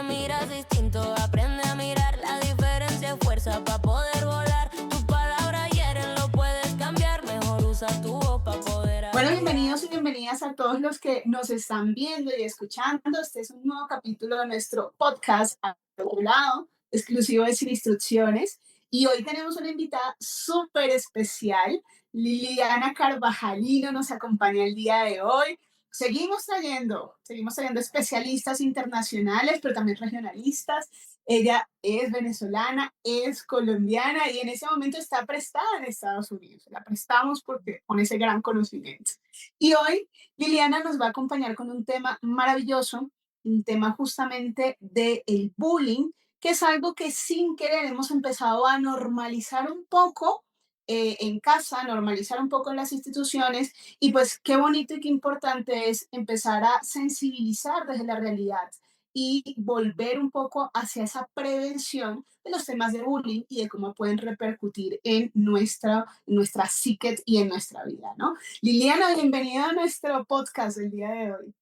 miras distinto, aprende a mirar la diferencia, fuerza para poder volar. Tus palabras hieren, lo puedes cambiar, mejor usa tu voz para poder Bueno, arrollar. bienvenidos y bienvenidas a todos los que nos están viendo y escuchando. Este es un nuevo capítulo de nuestro podcast a otro lado, exclusivo de Sin Instrucciones. Y hoy tenemos una invitada súper especial. Liliana Carvajalino nos acompaña el día de hoy. Seguimos trayendo especialistas internacionales, pero también regionalistas. Ella es venezolana, es colombiana y en ese momento está prestada en Estados Unidos. La prestamos porque con ese gran conocimiento. Y hoy Liliana nos va a acompañar con un tema maravilloso, un tema justamente del bullying, que es algo que sin querer hemos empezado a normalizar un poco en casa, normalizar un poco en las instituciones y pues qué bonito y qué importante es empezar a sensibilizar desde la realidad y volver un poco hacia esa prevención de los temas de bullying y de cómo pueden repercutir en nuestra psique y en nuestra vida, ¿no? Liliana, bienvenida a nuestro podcast del día de hoy.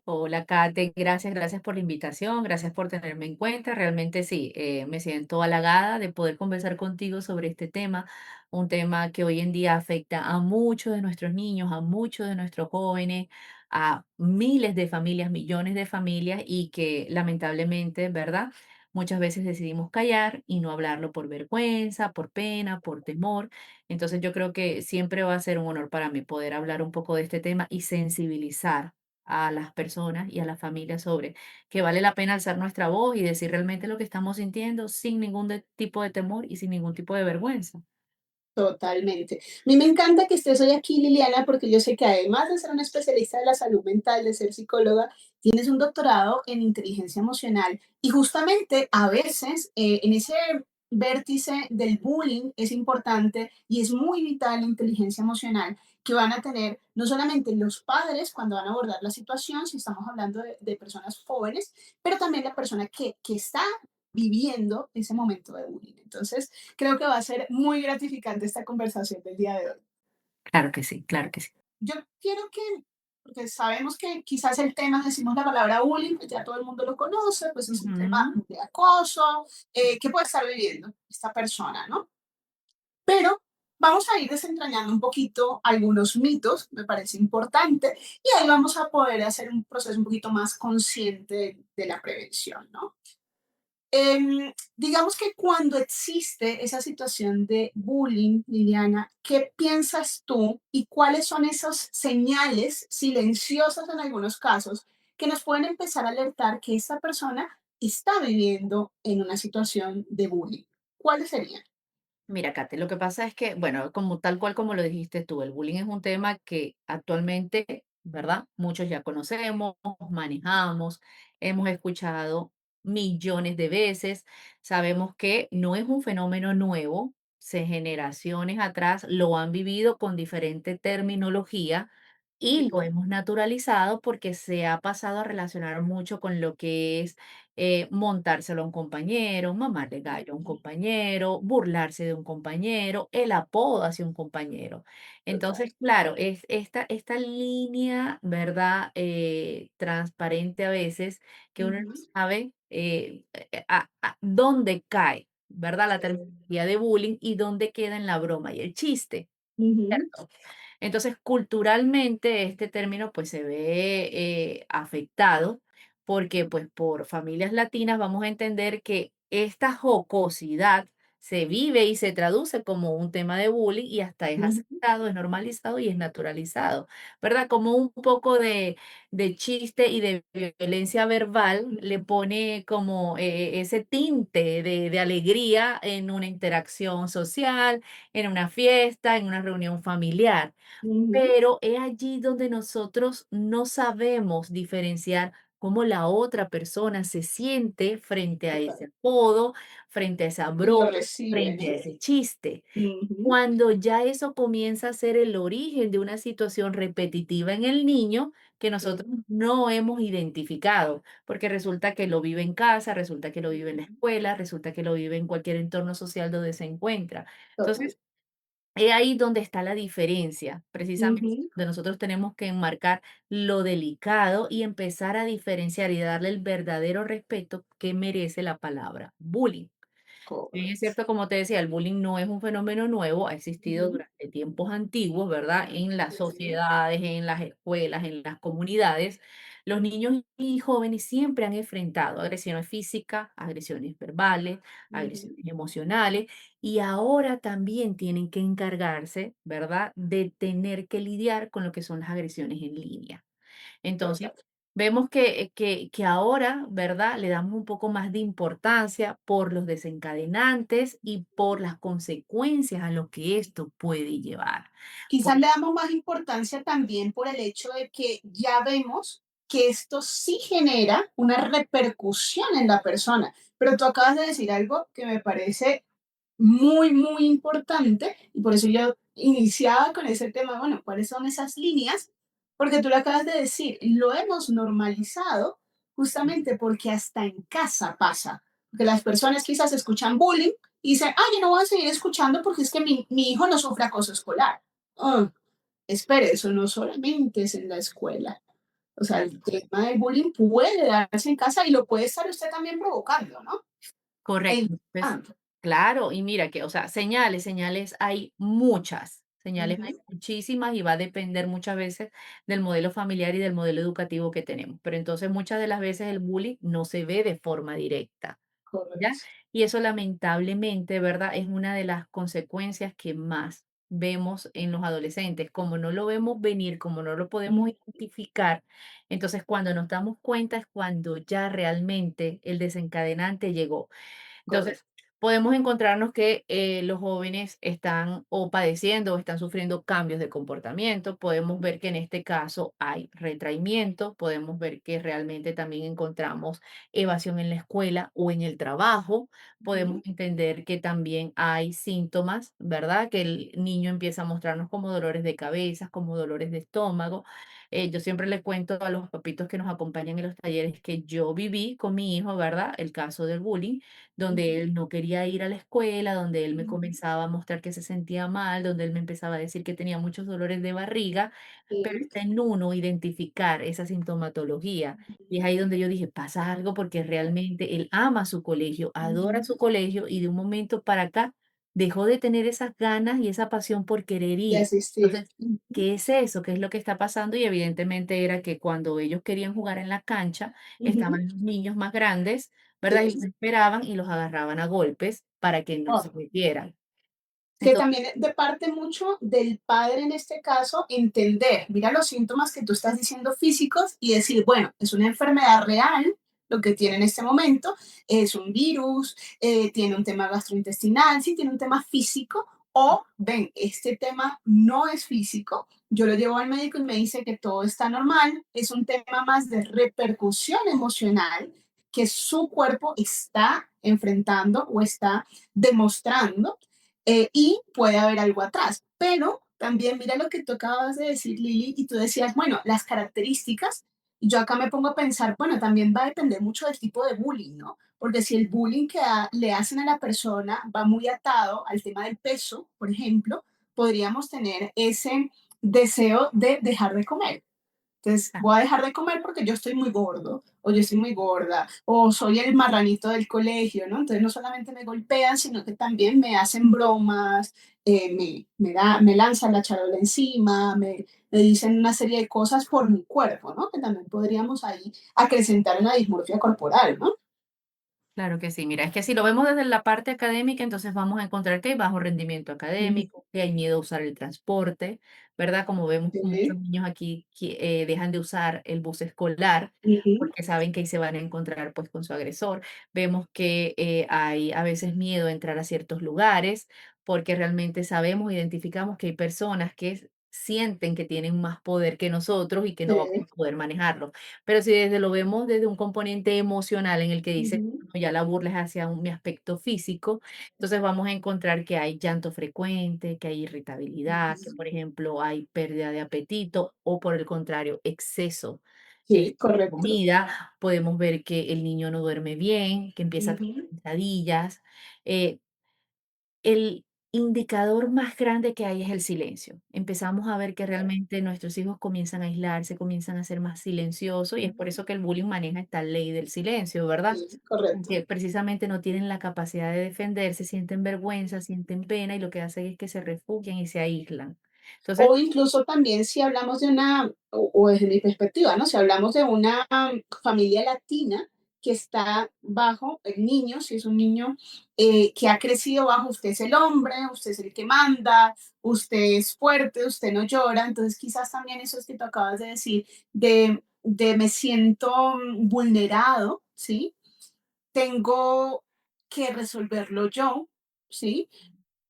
Hola, Kate, gracias por la invitación, gracias por tenerme en cuenta. Realmente sí, me siento halagada de poder conversar contigo sobre este tema, un tema que hoy en día afecta a muchos de nuestros niños, a muchos de nuestros jóvenes, a miles de familias, millones de familias y que lamentablemente, ¿verdad? Muchas veces decidimos callar y no hablarlo por vergüenza, por pena, por temor. Entonces yo creo que siempre va a ser un honor para mí poder hablar un poco de este tema y sensibilizar a las personas y a las familias sobre que vale la pena alzar nuestra voz y decir realmente lo que estamos sintiendo sin ningún tipo de temor y sin ningún tipo de vergüenza. Totalmente. A mí me encanta que estés hoy aquí, Liliana, porque yo sé que además de ser una especialista de la salud mental, de ser psicóloga, tienes un doctorado en inteligencia emocional y justamente a veces en ese vértice del bullying es importante y es muy vital la inteligencia emocional que van a tener no solamente los padres cuando van a abordar la situación, si estamos hablando de personas jóvenes, pero también la persona que está viviendo ese momento de bullying. Entonces, creo que va a ser muy gratificante esta conversación del día de hoy. Claro que sí, claro que sí. Yo quiero que, porque sabemos que quizás el tema, decimos la palabra bullying, pues ya todo el mundo lo conoce, pues es un tema Ujú. de acoso, que puede estar viviendo esta persona, ¿no? Pero vamos a ir desentrañando un poquito algunos mitos, me parece importante, y ahí vamos a poder hacer un proceso un poquito más consciente de la prevención, ¿no? Digamos que cuando existe esa situación de bullying, Liliana, ¿qué piensas tú y cuáles son esas señales silenciosas en algunos casos que nos pueden empezar a alertar que esta persona está viviendo en una situación de bullying? ¿Cuáles serían? Mira, Kate, lo que pasa es que, bueno, como tal cual como lo dijiste tú, el bullying es un tema que actualmente, ¿verdad? Muchos ya conocemos, manejamos, hemos escuchado millones de veces, sabemos que no es un fenómeno nuevo, generaciones atrás lo han vivido con diferente terminología y lo hemos naturalizado porque se ha pasado a relacionar mucho con lo que es montárselo a un compañero, mamarle gallo a un compañero, burlarse de un compañero, el apodo hacia un compañero. Total. Entonces, claro, es esta línea, ¿verdad? Transparente a veces que uno no Ujú, sabe dónde cae, ¿verdad? La terminología de bullying y dónde queda en la broma y el chiste. ujú, ¿Cierto? Entonces, culturalmente este término pues se ve afectado porque pues por familias latinas vamos a entender que esta jocosidad se vive y se traduce como un tema de bullying y hasta es ujú, aceptado, es normalizado y es naturalizado, ¿verdad? Como un poco de chiste y de violencia verbal le pone como ese tinte de alegría en una interacción social, en una fiesta, en una reunión familiar. ujú. Pero es allí donde nosotros no sabemos diferenciar cómo la otra persona se siente frente a Total. ese apodo, frente a esa Y lo broma, recibe, frente a ¿no? ese chiste. Ujú, Cuando ya eso comienza a ser el origen de una situación repetitiva en el niño que nosotros no hemos identificado, porque resulta que lo vive en casa, resulta que lo vive en la escuela, resulta que lo vive en cualquier entorno social donde se encuentra. Entonces, total. He ahí donde está la diferencia, precisamente, Ujú, donde nosotros tenemos que enmarcar lo delicado y empezar a diferenciar y darle el verdadero respeto que merece la palabra bullying. Si bien es correcto. cierto, como te decía, el bullying no es un fenómeno nuevo, ha existido Ujú, durante tiempos antiguos, ¿verdad? En las sí, sociedades, en las escuelas, en las comunidades. Los niños y jóvenes siempre han enfrentado agresiones físicas, agresiones verbales, ujú, agresiones emocionales, y ahora también tienen que encargarse, ¿verdad?, de tener que lidiar con lo que son las agresiones en línea. Entonces, total. vemos que ahora, ¿verdad? Le damos un poco más de importancia por los desencadenantes y por las consecuencias a lo que esto puede llevar. Quizás Por le damos más importancia también por el hecho de que ya vemos que esto sí genera una repercusión en la persona. Pero tú acabas de decir algo que me parece muy, muy importante y por eso yo iniciaba con ese tema, bueno, ¿cuáles son esas líneas? Porque tú lo acabas de decir, lo hemos normalizado justamente porque hasta en casa pasa. Que las personas quizás escuchan bullying y dicen, ah, yo no voy a seguir escuchando porque es que mi hijo no sufre acoso escolar. Oh, espere, eso no solamente es en la escuela. O sea, el tema del bullying puede darse en casa y lo puede estar usted también provocando, ¿no? correcto. Pues, Ah, claro, y mira que, o sea, señales hay muchas, señales hay ujú, muchísimas y va a depender muchas veces del modelo familiar y del modelo educativo que tenemos. Pero entonces muchas de las veces el bullying no se ve de forma directa. ¿Ya? correcto. Y eso lamentablemente, ¿verdad? Es una de las consecuencias que más vemos en los adolescentes. Como no lo vemos venir, como no lo podemos Mm, identificar, entonces cuando nos damos cuenta es cuando ya realmente el desencadenante llegó. Entonces, correcto. podemos encontrarnos que los jóvenes están o padeciendo o están sufriendo cambios de comportamiento. Podemos ver que en este caso hay retraimiento. Podemos ver que realmente también encontramos evasión en la escuela o en el trabajo. Podemos Ujú, entender que también hay síntomas, ¿verdad? Que el niño empieza a mostrarnos como dolores de cabeza, como dolores de estómago. Yo siempre le cuento a los papitos que nos acompañan en los talleres que yo viví con mi hijo, ¿verdad? El caso del bullying donde ujú, él no quería ir a la escuela, donde él me ujú, comenzaba a mostrar que se sentía mal, donde él me empezaba a decir que tenía muchos dolores de barriga, pero sí, está en uno identificar esa sintomatología. Y es ahí donde yo dije, pasa algo porque realmente él ama su colegio, adora ujú. su colegio y de un momento para acá dejó de tener esas ganas y esa pasión por querer De ir. asistir. Entonces, Ujú, ¿qué es eso? ¿Qué es lo que está pasando? Y evidentemente era que cuando ellos querían jugar en la cancha, ujú, estaban los niños más grandes, ¿verdad? Y los sí. esperaban y los agarraban a golpes para que no se Oh, metieran. que Entonces, también de parte mucho del padre en este caso, entender, mira los síntomas que tú estás diciendo físicos y decir, bueno, es una enfermedad real lo que tiene en este momento, es un virus, tiene un tema gastrointestinal, sí, tiene un tema físico, o ven, este tema no es físico, yo lo llevo al médico y me dice que todo está normal, es un tema más de repercusión emocional que su cuerpo está enfrentando o está demostrando y puede haber algo atrás. Pero también mira lo que tú acabas de decir, Lili, y tú decías, bueno, las características, y yo acá me pongo a pensar, bueno, también va a depender mucho del tipo de bullying, ¿no? Porque si el bullying que le hacen a la persona va muy atado al tema del peso, por ejemplo, podríamos tener ese deseo de dejar de comer. Entonces, ah, voy a dejar de comer porque yo estoy muy gordo, o yo estoy muy gorda, o soy el marranito del colegio, ¿no? Entonces, no solamente me golpean, sino que también me hacen bromas, me lanzan la charola encima, me dicen una serie de cosas por mi cuerpo, ¿no? Que también podríamos ahí acrecentar una dismorfia corporal, ¿no? claro que sí. Mira, es que si lo vemos desde la parte académica, entonces vamos a encontrar que hay bajo rendimiento Ujú, académico, que hay miedo a usar el transporte, ¿verdad? Como vemos, muchos sí, niños aquí que dejan de usar el bus escolar ujú, porque saben que ahí se van a encontrar pues con su agresor. Vemos que hay a veces miedo a entrar a ciertos lugares porque realmente sabemos, identificamos que hay personas que sienten que tienen más poder que nosotros y que no vamos sí, a poder manejarlo. Pero si desde lo vemos desde un componente emocional en el que dice, ujú, "No, ya la burla es hacia mi aspecto físico, entonces vamos a encontrar que hay llanto frecuente, que hay irritabilidad, que ujú. por ejemplo hay pérdida de apetito o por el contrario, Sí, de correcto. comida. Podemos ver que el niño no duerme bien, que empieza a tener Ujú, pesadillas. Eh, el indicador más grande que hay es el silencio. Empezamos a ver que realmente nuestros hijos comienzan a aislarse, comienzan a ser más silenciosos y es por eso que el bullying maneja esta ley del silencio, ¿verdad? Sí, correcto. Porque precisamente no tienen la capacidad de defenderse, sienten vergüenza, sienten pena y lo que hacen es que se refugian y se aíslan. Entonces, O incluso también si hablamos de una, o desde mi perspectiva, ¿no? Si hablamos de una familia latina que está bajo el niño, si es un niño que ha crecido bajo, usted es el hombre, usted es el que manda, usted es fuerte, usted no llora, entonces quizás también eso es que tú acabas de decir, de me siento vulnerado, ¿sí? Tengo que resolverlo yo, ¿sí?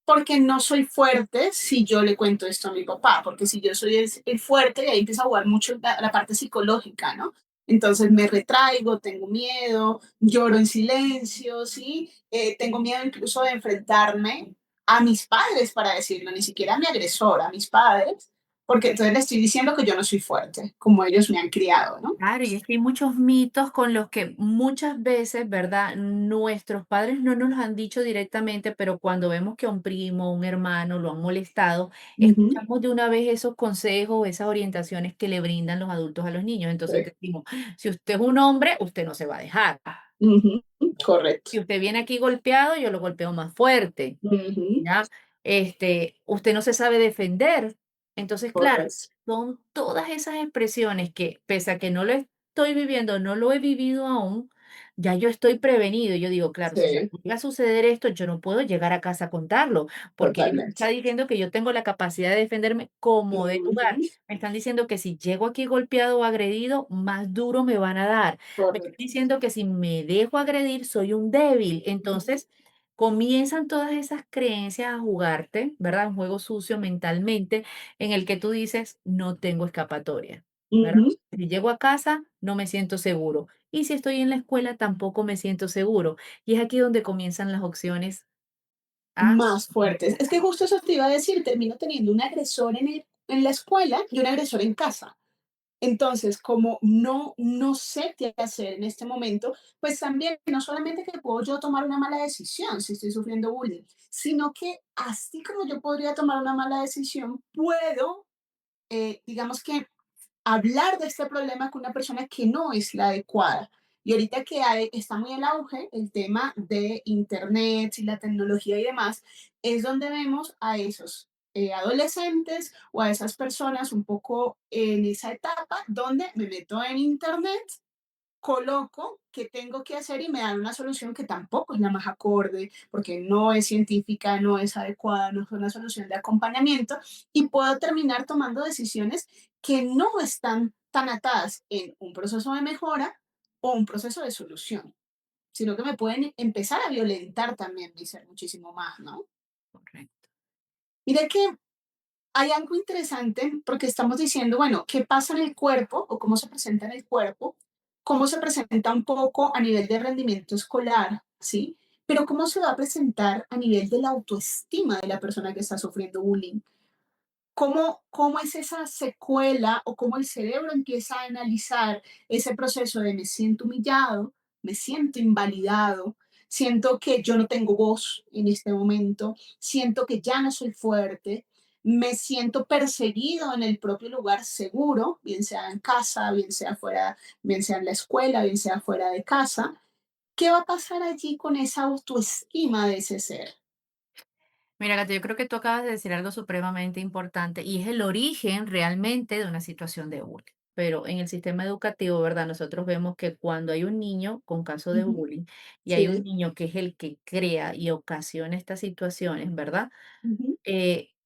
Porque no soy fuerte si yo le cuento esto a mi papá, porque si yo soy el fuerte, y ahí empieza a jugar mucho la parte psicológica, ¿no? Entonces me retraigo, tengo miedo, lloro en silencio, ¿sí? Tengo miedo incluso de enfrentarme a mis padres para decirlo, ni siquiera a mi agresor, a mis padres, porque entonces le estoy diciendo que yo no soy fuerte, como ellos me han criado, ¿no? claro, y es que hay muchos mitos con los que muchas veces, ¿verdad? Nuestros padres no nos los han dicho directamente, pero cuando vemos que a un primo, un hermano lo han molestado, Ujú, escuchamos de una vez esos consejos, esas orientaciones que le brindan los adultos a los niños. Entonces sí, decimos, si usted es un hombre, usted no se va a dejar. ujú, correcto. Si usted viene aquí golpeado, yo lo golpeo más fuerte. Ujú, ¿Ya? Usted no se sabe defender. Entonces, claro, correcto. son todas esas expresiones que, pese a que no lo estoy viviendo, no lo he vivido aún, ya yo estoy prevenido. Yo digo, claro, si Sí, llega a suceder esto, yo no puedo llegar a casa a contarlo, porque ellos me totalmente. están diciendo que yo tengo la capacidad de defenderme como de lugar. Ujú, Me están diciendo que si llego aquí golpeado o agredido, más duro me van a dar. Me están correcto. diciendo que si me dejo agredir, soy un débil. Ujú, Entonces, comienzan todas esas creencias a jugarte, ¿verdad? Un juego sucio mentalmente en el que tú dices, no tengo escapatoria, ¿verdad? ujú. Si llego a casa, no me siento seguro. Y si estoy en la escuela, tampoco me siento seguro. Y es aquí donde comienzan las opciones a... Más fuertes. Es que justo eso te iba a decir, termino teniendo un agresor en la escuela y un agresor en casa. Entonces, como no sé qué hacer en este momento, pues también no solamente que puedo yo tomar una mala decisión si estoy sufriendo bullying, sino que así como yo podría tomar una mala decisión, puedo, digamos que hablar de este problema con una persona que no es la adecuada. Y ahorita que está muy en auge el tema de Internet y la tecnología y demás, es donde vemos a esos adolescentes o a esas personas un poco en esa etapa donde me meto en Internet, coloco qué tengo que hacer y me dan una solución que tampoco es la más acorde, porque no es científica, no es adecuada, no es una solución de acompañamiento y puedo terminar tomando decisiones que no están tan atadas en un proceso de mejora o un proceso de solución, sino que me pueden empezar a violentar también mi ser muchísimo más, ¿no? Correcto. Mira que hay algo interesante porque estamos diciendo, bueno, ¿qué pasa en el cuerpo o cómo se presenta en el cuerpo? ¿Cómo se presenta un poco a nivel de rendimiento escolar? ¿Sí? Pero ¿cómo se va a presentar a nivel de la autoestima de la persona que está sufriendo bullying? ¿Cómo es esa secuela o cómo el cerebro empieza a analizar ese proceso de me siento humillado, me siento invalidado, siento que yo no tengo voz en este momento, siento que ya no soy fuerte, me siento perseguido en el propio lugar seguro, bien sea en casa, bien sea fuera, bien sea en la escuela, bien sea fuera de casa? ¿Qué va a pasar allí con esa autoestima de ese ser? Mira, Gato, yo creo que tú acabas de decir algo supremamente importante y es el origen realmente de una situación de bullying. Pero en el sistema educativo, ¿verdad? Nosotros vemos que cuando hay un niño con caso de Ujú, bullying y hay un sí, niño que es el que crea y ocasiona estas situaciones, ¿verdad? ujú,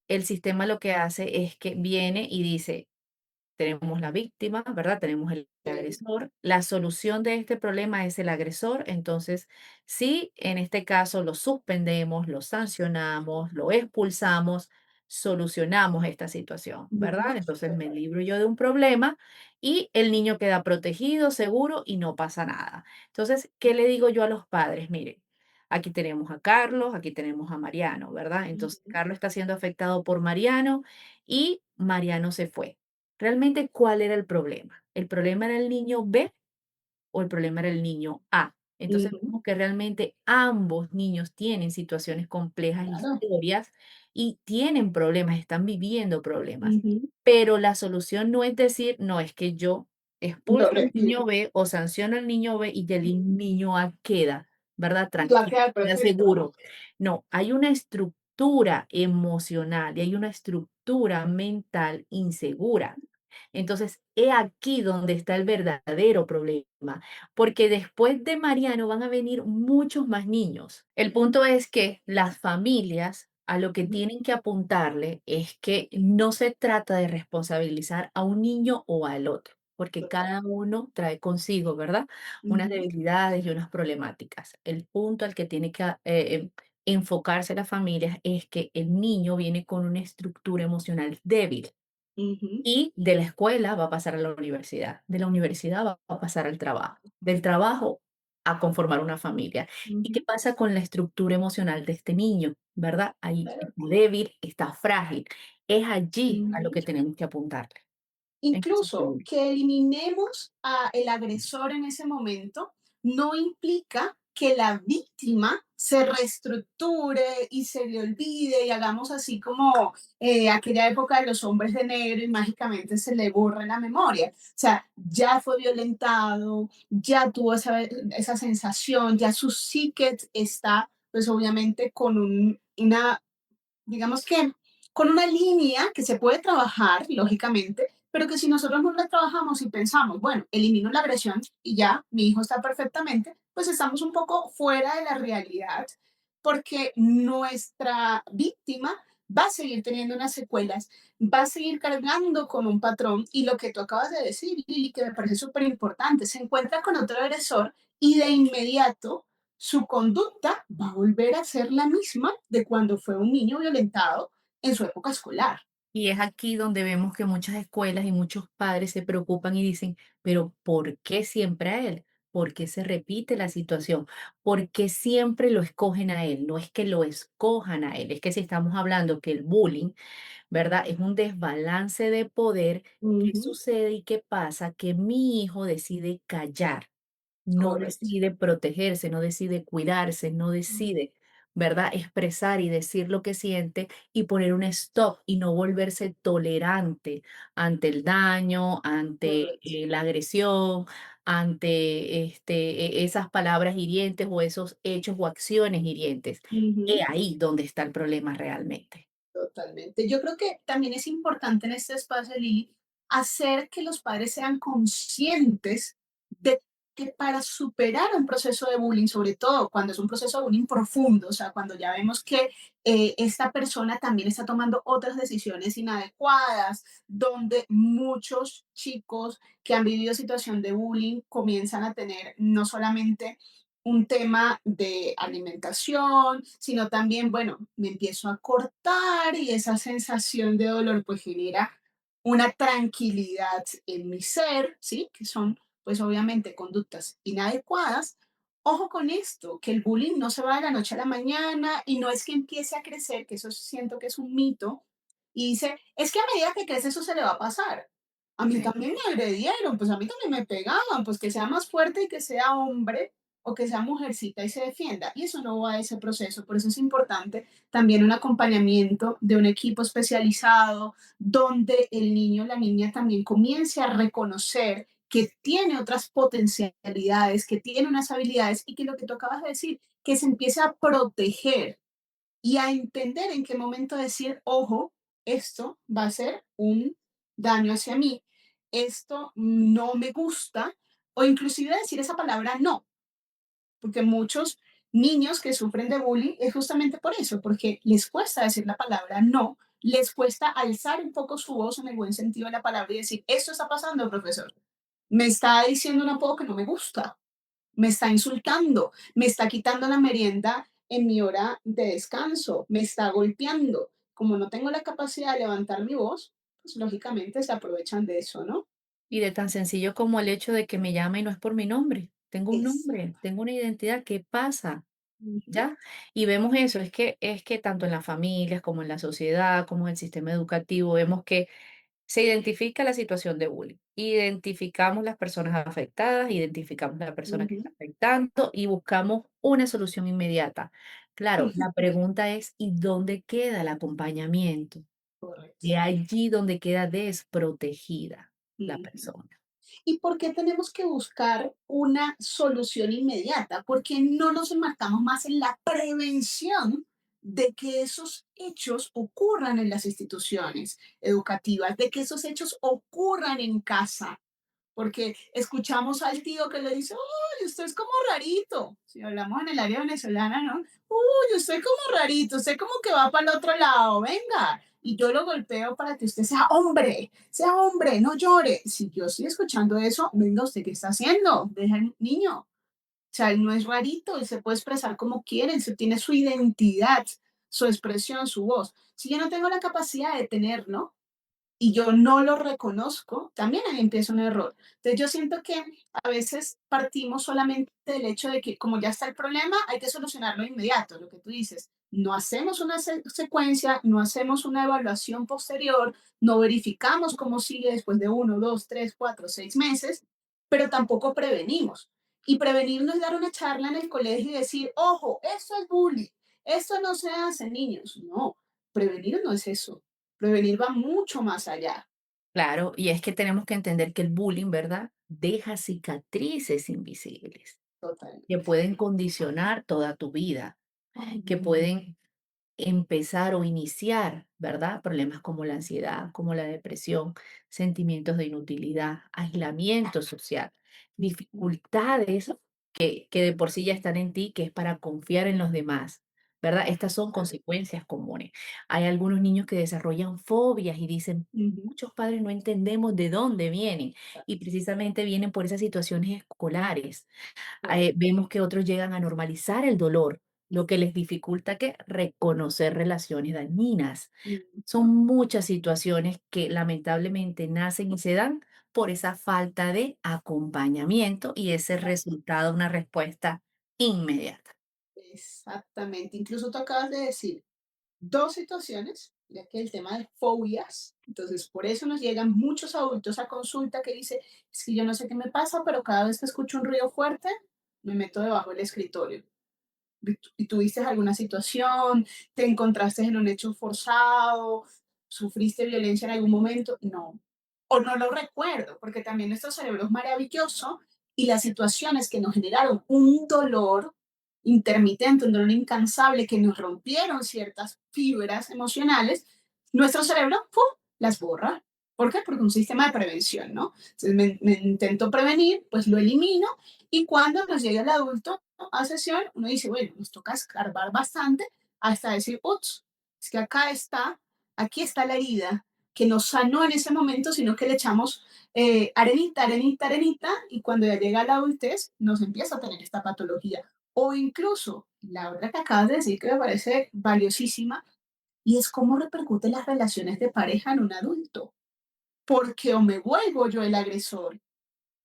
El sistema lo que hace es que viene y dice, tenemos la víctima, ¿verdad? Tenemos el sí, agresor. La solución de este problema es el agresor. Entonces, si en este caso lo suspendemos, lo sancionamos, lo expulsamos, solucionamos esta situación, ujú, ¿verdad? Entonces me total. libro yo de un problema y el niño queda protegido, seguro y no pasa nada. Entonces, ¿qué le digo yo a los padres? Miren, aquí tenemos a Carlos, aquí tenemos a Mariano, ¿verdad? Entonces, Ujú, Carlos está siendo afectado por Mariano y Mariano se fue. Realmente, ¿cuál era el problema? ¿El problema era el niño B o el problema era el niño A? Entonces Ujú, vemos que realmente ambos niños tienen situaciones complejas, claro. historias y tienen problemas, están viviendo problemas. Ujú. Pero la solución no es decir, no, es que yo Lo expulso al retiro. niño B o sanciono al niño B y el niño A queda, ¿verdad? Va a Tranquilo, quedar queda perfecto, ¿no? seguro. No, hay una estructura emocional y hay una estructura mental insegura. Entonces, he aquí donde está el verdadero problema, porque después de Mariano van a venir muchos más niños. El punto es que las familias a lo que Ujú, tienen que apuntarle es que no se trata de responsabilizar a un niño o al otro, porque total. cada uno trae consigo, ¿verdad? Unas Ujú, debilidades y unas problemáticas. El punto al que tiene que enfocarse la familia es que el niño viene con una estructura emocional débil ujú, y de la escuela va a pasar a la universidad, de la universidad va a pasar al trabajo, del trabajo a conformar una familia. ¿Y qué ujú. pasa con la estructura emocional de este niño? ¿Verdad? Ahí Pero, está débil, está frágil. Es allí a lo ujú. que tenemos que apuntarle. En ese Incluso sentido. que eliminemos a el agresor en ese momento no implica que la víctima se reestructure y se le olvide y hagamos así como aquella época de los hombres de negro y mágicamente se le borre la memoria. O sea, ya fue violentado, ya tuvo esa sensación, ya su psique está pues obviamente con una digamos que con una línea que se puede trabajar, lógicamente, pero que si nosotros no la trabajamos y pensamos, bueno, elimino la agresión y ya, mi hijo está perfectamente, pues estamos un poco fuera de la realidad, porque nuestra víctima va a seguir teniendo unas secuelas, va a seguir cargando con un patrón y lo que tú acabas de decir, Lili, que me parece súper importante, se encuentra con otro agresor y de inmediato su conducta va a volver a ser la misma de cuando fue un niño violentado en su época escolar. Y es aquí donde vemos que muchas escuelas y muchos padres se preocupan y dicen, pero ¿por qué siempre a él? ¿Por qué se repite la situación? ¿Por qué siempre lo escogen a él? No es que lo escojan a él, es que si estamos hablando que el bullying, ¿verdad? Es un desbalance de poder. ¿Qué Ujú, sucede y qué pasa? Que mi hijo decide callar, no correcto. decide protegerse, no decide cuidarse, no decide, ¿verdad? Expresar y decir lo que siente y poner un stop y no volverse tolerante ante el daño, ante Correcto. la agresión, ante esas palabras hirientes o esos hechos o acciones hirientes. Ujú. Es ahí donde está el problema realmente. Totalmente. Yo creo que también es importante en este espacio, Lili, hacer que los padres sean conscientes de que para superar un proceso de bullying, sobre todo cuando es un proceso de bullying profundo, o sea, cuando ya vemos que esta persona también está tomando otras decisiones inadecuadas, donde muchos chicos que han vivido situación de bullying comienzan a tener no solamente un tema de alimentación, sino también, bueno, me empiezo a cortar y esa sensación de dolor pues genera una tranquilidad en mi ser, ¿sí? Que son pues obviamente conductas inadecuadas. Ojo con esto, que el bullying no se va de la noche a la mañana y no es que empiece a crecer, que eso siento que es un mito, y dice, es que a medida que crece eso se le va a pasar. A mí Sí. también me agredieron, pues a mí también me pegaban, pues que sea más fuerte y que sea hombre o que sea mujercita y se defienda. Y eso no va a ese proceso. Por eso es importante también un acompañamiento de un equipo especializado donde el niño o la niña también comience a reconocer que tiene otras potencialidades, que tiene unas habilidades y que lo que tú acabas de decir, que se empiece a proteger y a entender en qué momento decir, ojo, esto va a ser un daño hacia mí, esto no me gusta, o inclusive decir esa palabra no, porque muchos niños que sufren de bullying es justamente por eso, porque les cuesta decir la palabra no, les cuesta alzar un poco su voz en el buen sentido de la palabra y decir, esto está pasando, profesor. Me está diciendo un apodo que no me gusta, me está insultando, me está quitando la merienda en mi hora de descanso, me está golpeando. Como no tengo la capacidad de levantar mi voz, pues lógicamente se aprovechan de eso, ¿no? Y de tan sencillo como el hecho de que me llame y no es por mi nombre. Tengo un nombre, Exacto. tengo una identidad. ¿Qué pasa? Ujú, ¿Ya? Y vemos eso, es que tanto en las familias como en la sociedad, como en el sistema educativo, vemos que Se identifica la situación de bullying, identificamos las personas afectadas, identificamos la persona que está Ujú. afectando y buscamos una solución inmediata. Claro, la pregunta es, ¿y dónde queda el acompañamiento? Correcto. Y allí donde queda desprotegida la Ujú. persona. ¿Y por qué tenemos que buscar una solución inmediata? ¿Por qué no nos enmarcamos más en la prevención de que esos hechos ocurran en las instituciones educativas, de que esos hechos ocurran en casa? Porque escuchamos al tío que le dice, uy, usted es como rarito. Si hablamos en el área venezolana, ¿no? Uy, usted es como rarito, usted como que va para el otro lado, venga. Y yo lo golpeo para que usted sea hombre, no llore. Si yo estoy escuchando eso, venga, ¿usted qué está haciendo? Deja al niño. O sea, él no es rarito, él se puede expresar como quiere, él tiene su identidad, su expresión, su voz. Si yo no tengo la capacidad de tenerlo, y yo no lo reconozco, también ahí empieza un error. Entonces yo siento que a veces partimos solamente del hecho de que como ya está el problema, hay que solucionarlo de inmediato, lo que tú dices. No hacemos una secuencia, no hacemos una evaluación posterior, no verificamos cómo sigue después de 1, 2, 3, 4, 6 meses, pero tampoco prevenimos. Y prevenir no es dar una charla en el colegio y decir, ojo, esto es bullying, esto no se hace, niños. No, prevenir no es eso. Prevenir va mucho más allá. Claro, y es que tenemos que entender que el bullying, ¿verdad? Deja cicatrices invisibles que Totalmente. pueden condicionar toda tu vida, que pueden empezar o iniciar, ¿verdad? Problemas como la ansiedad, como la depresión, sentimientos de inutilidad, aislamiento social, dificultades que de por sí ya están en ti, que es para confiar en los demás, ¿verdad? Estas son consecuencias comunes. Hay algunos niños que desarrollan fobias y dicen, Ujú. muchos padres no entendemos de dónde vienen y precisamente vienen por esas situaciones escolares. Correcto. Vemos que otros llegan a normalizar el dolor, lo que les dificulta que reconocer relaciones dañinas. Mm. Son muchas situaciones que lamentablemente nacen y se dan por esa falta de acompañamiento y ese resultado, una respuesta inmediata. Exactamente. Incluso tú acabas de decir dos situaciones, ya que el tema de fobias, entonces por eso nos llegan muchos adultos a consulta que dice, es que yo no sé qué me pasa, pero cada vez que escucho un ruido fuerte, me meto debajo del escritorio. Y tuviste alguna situación, te encontraste en un hecho forzado, sufriste violencia en algún momento, no. O no lo recuerdo, porque también nuestro cerebro es maravilloso y las situaciones que nos generaron un dolor intermitente, un dolor incansable, que nos rompieron ciertas fibras emocionales, nuestro cerebro ¡pum!, las borra. ¿Por qué? Porque un sistema de prevención, ¿no? Entonces me intento prevenir, pues lo elimino y cuando nos llega el adulto a sesión, uno dice, bueno, nos toca escarbar bastante hasta decir, ups, es que aquí está la herida que no sanó en ese momento, sino que le echamos arenita, arenita, arenita, y cuando ya llega la adultez, nos empieza a tener esta patología. O incluso, la otra que acabas de decir que me parece valiosísima, y es cómo repercuten las relaciones de pareja en un adulto. Porque o me vuelvo yo el agresor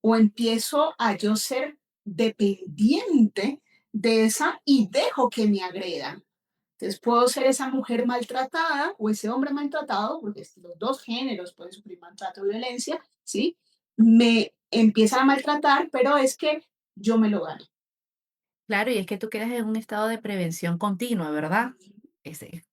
o empiezo a yo ser dependiente de esa y dejo que me agredan. Entonces puedo ser esa mujer maltratada o ese hombre maltratado, porque los dos géneros pueden sufrir maltrato o violencia, ¿sí? Me empiezan a maltratar, pero es que yo me lo gano. Claro, y es que tú quedas en un estado de prevención continua, ¿verdad?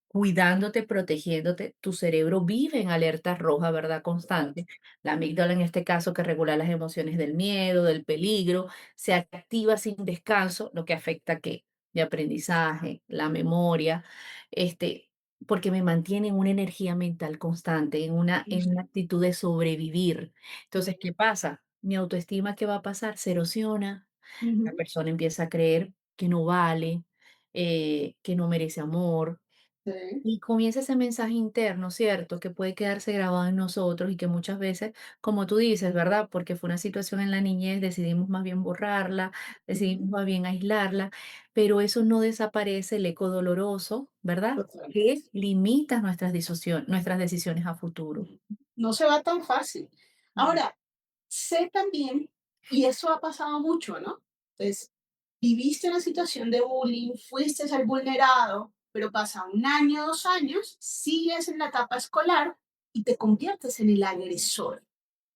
Cuidándote, protegiéndote, tu cerebro vive en alerta roja, ¿verdad? Total. Constante. La amígdala, en este caso, que regula las emociones del miedo, del peligro, se activa sin descanso, lo que afecta ¿qué? Mi aprendizaje, la memoria, este, porque me mantiene en una energía mental constante, en una actitud de sobrevivir. Entonces, ¿qué pasa? Mi autoestima, ¿qué va a pasar? Se erosiona, la Ujú. persona empieza a creer que no vale, que no merece amor, Sí. y comienza ese mensaje interno, ¿cierto? Que puede quedarse grabado en nosotros y que muchas veces, como tú dices, ¿verdad? Porque fue una situación en la niñez, decidimos más bien borrarla, decidimos Ujú. más bien aislarla, pero eso no desaparece el eco doloroso, ¿verdad? Que Totalmente. limita nuestras decisiones a futuro. No se va tan fácil. Mm. Ahora, sé también, y eso ha pasado mucho, ¿no? Entonces, viviste una situación de bullying, fuiste el vulnerado, pero pasa 1 año, 2 años, sigues en la etapa escolar y te conviertes en el agresor.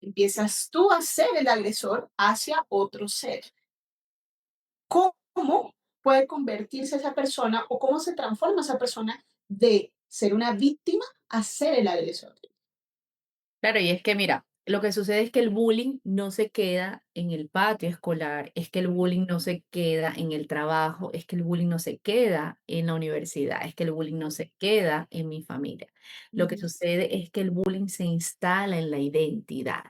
Empiezas tú a ser el agresor hacia otro ser. ¿Cómo puede convertirse esa persona o cómo se transforma esa persona de ser una víctima a ser el agresor? Claro, y es que mira, lo que sucede es que el bullying no se queda en el patio escolar, es que el bullying no se queda en el trabajo, es que el bullying no se queda en la universidad, es que el bullying no se queda en mi familia. Lo que Ujú. sucede es que el bullying se instala en la identidad,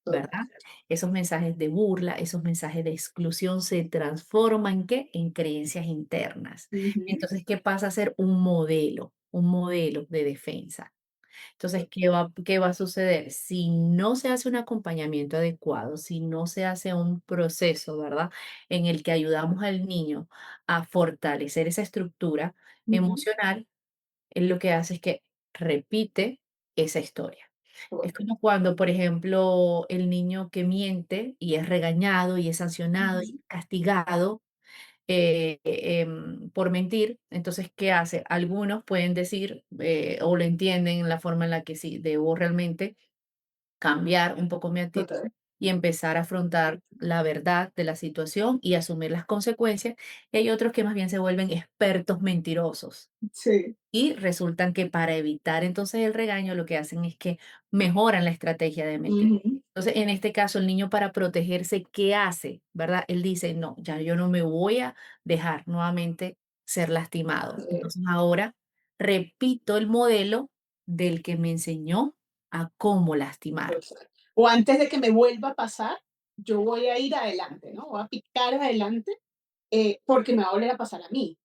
Total. ¿verdad? Esos mensajes de burla, esos mensajes de exclusión se transforman ¿en qué? En creencias internas. Ujú. Entonces, ¿qué pasa a ser un modelo de defensa? Entonces, qué va a suceder? Si no se hace un acompañamiento adecuado, si no se hace un proceso, ¿verdad? En el que ayudamos al niño a fortalecer esa estructura Ujú. emocional, él lo que hace es que repite esa historia. Es Correcto. como cuando, por ejemplo, el niño que miente y es regañado y es sancionado y Ujú. castigado por mentir. Entonces, ¿qué hace? Algunos pueden decir o lo entienden en la forma en la que sí, debo realmente cambiar un poco mi actitud Total. y empezar a afrontar la verdad de la situación y asumir las consecuencias. Y hay otros que más bien se vuelven expertos mentirosos. Sí. Y resultan que para evitar entonces el regaño, lo que hacen es que mejoran la estrategia de mentir. Ujú. Entonces, en este caso, el niño para protegerse, ¿qué hace? ¿Verdad? Él dice, no, ya yo no me voy a dejar nuevamente ser lastimado. Entonces, ahora repito el modelo del que me enseñó a cómo lastimar. Total. O antes de que me vuelva a pasar, yo voy a ir adelante, ¿no? Voy a picar adelante, porque me va a volver a pasar a mí.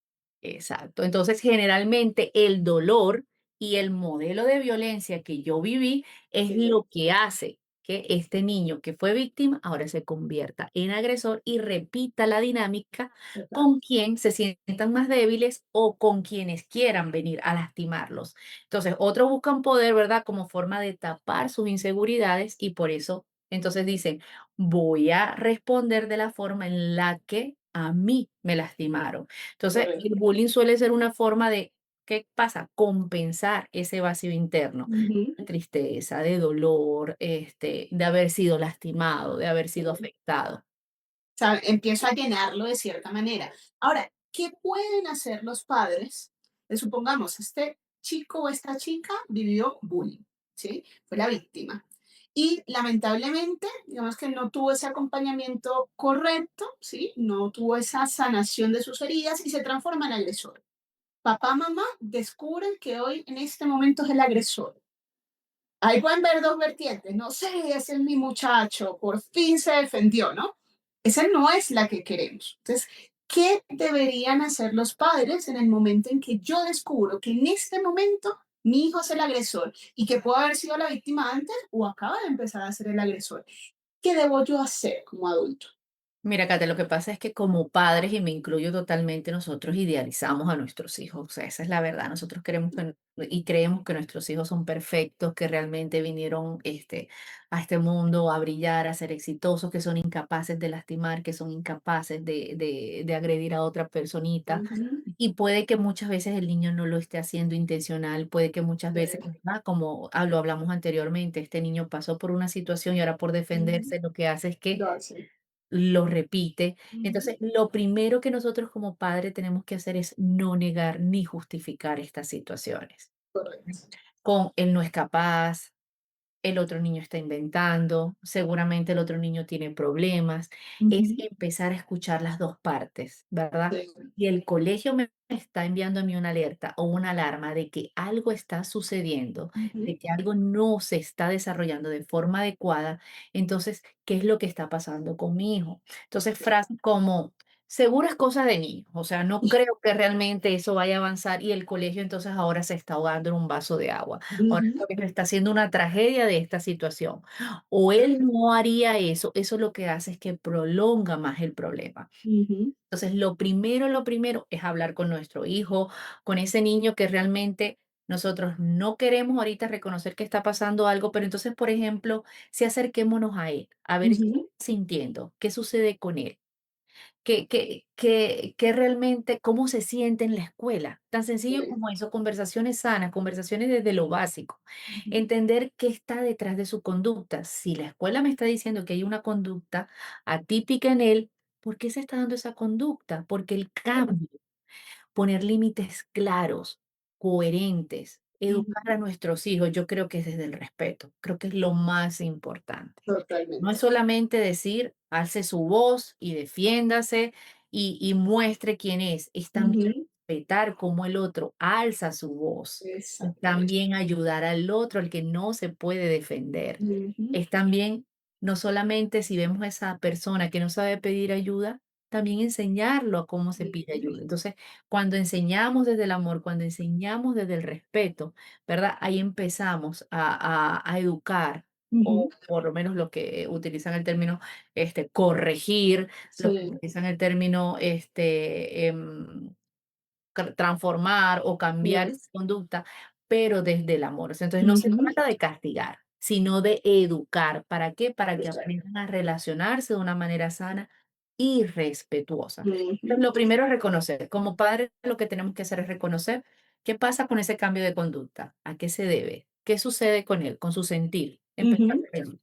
Exacto. Entonces, generalmente el dolor y el modelo de violencia que yo viví es Sí, lo que hace que este niño que fue víctima ahora se convierta en agresor y repita la dinámica total. con quien se sientan más débiles o con quienes quieran venir a lastimarlos. Entonces, otros buscan poder, ¿verdad? Como forma de tapar sus inseguridades y por eso, entonces dicen, voy a responder de la forma en la que a mí me lastimaron. Entonces, el Correcto. bullying suele ser una forma de, ¿qué pasa? Compensar ese vacío interno, Ujú. de tristeza, de dolor, de haber sido lastimado, de haber sido Sí. afectado. Sea, empiezo a llenarlo de cierta manera. Ahora, ¿qué pueden hacer los padres? Supongamos, este chico o esta chica vivió bullying, ¿sí? Fue la víctima. Y lamentablemente, digamos que no tuvo ese acompañamiento correcto, ¿sí? No tuvo esa sanación de sus heridas y se transforma en agresor. Papá, mamá descubren que hoy en este momento es el agresor. Ahí pueden ver dos vertientes, no sé, ese es mi muchacho, por fin se defendió, ¿no? Esa no es la que queremos. Entonces, ¿qué deberían hacer los padres en el momento en que yo descubro que en este momento mi hijo es el agresor y que puede haber sido la víctima antes o acaba de empezar a ser el agresor? ¿Qué debo yo hacer como adulto? Mira, Kate, lo que pasa es que como padres, y me incluyo totalmente, nosotros idealizamos a nuestros hijos. O sea, esa es la verdad. Nosotros queremos y creemos que nuestros hijos son perfectos, que realmente vinieron a este mundo a brillar, a ser exitosos, que son incapaces de lastimar, que son incapaces de agredir a otra personita. Ujú. Y puede que muchas veces el niño no lo esté haciendo intencional, puede que muchas veces, ¿verdad? Como lo hablamos anteriormente, este niño pasó por una situación y ahora por Ujú. defenderse lo que hace es que Darcy. lo repite. Ujú. Entonces, lo primero que nosotros como padres tenemos que hacer es no negar ni justificar estas situaciones. Correcto. Con él no es capaz, el otro niño está inventando, seguramente el otro niño tiene problemas. Es Ujú. empezar a escuchar las 2 partes, ¿verdad? Sí. Y el colegio me está enviando a mí una alerta o una alarma de que algo está sucediendo, de Ujú. que algo no se está desarrollando de forma adecuada. Entonces, ¿qué es lo que está pasando con mi hijo? Entonces, frases como: "Seguro es cosa de niños", o sea, no creo que realmente eso vaya a avanzar y el colegio entonces ahora se está ahogando en un vaso de agua. Ahora Ujú. lo que está haciendo una tragedia de esta situación. O él no haría eso, eso lo que hace es que prolonga más el problema. Ujú. Entonces, lo primero es hablar con nuestro hijo, con ese niño que realmente nosotros no queremos ahorita reconocer que está pasando algo, pero entonces, por ejemplo, si acerquémonos a él, a ver qué Ujú. está sintiendo, qué sucede con él. que realmente cómo se siente en la escuela. Tan sencillo Sí. como eso, conversaciones sanas, conversaciones desde lo básico. Ujú. Entender qué está detrás de su conducta. Si la escuela me está diciendo que hay una conducta atípica en él, ¿por qué se está dando esa conducta? Porque el Claro. cambio, poner límites claros, coherentes, educar Ujú. a nuestros hijos, yo creo que es desde el respeto, creo que es lo más importante. No es Totalmente. solamente decir, alce su voz y defiéndase y muestre quién es también Ujú. respetar cómo el otro alza su voz, es Exactamente. también ayudar al otro, al que no se puede defender. Ujú. Es también, no solamente si vemos a esa persona que no sabe pedir ayuda, también enseñarlo a cómo se pide Ujú. ayuda. Entonces, cuando enseñamos desde el amor, cuando enseñamos desde el respeto, ¿verdad? Ahí empezamos a educar Ujú. o por lo menos los que utilizan el término, corregir, los que Sí. utilizan el término, transformar o cambiar esa Yes. conducta, pero desde el amor. O sea, entonces, no se Ujú. trata de castigar, sino de educar. ¿Para qué? Para que Total. aprendan a relacionarse de una manera sana y respetuosa. Entonces, Ujú. lo primero es reconocer. Como padres, lo que tenemos que hacer es reconocer qué pasa con ese cambio de conducta, a qué se debe, qué sucede con él, con su sentir. Empezar Ujú. por allí.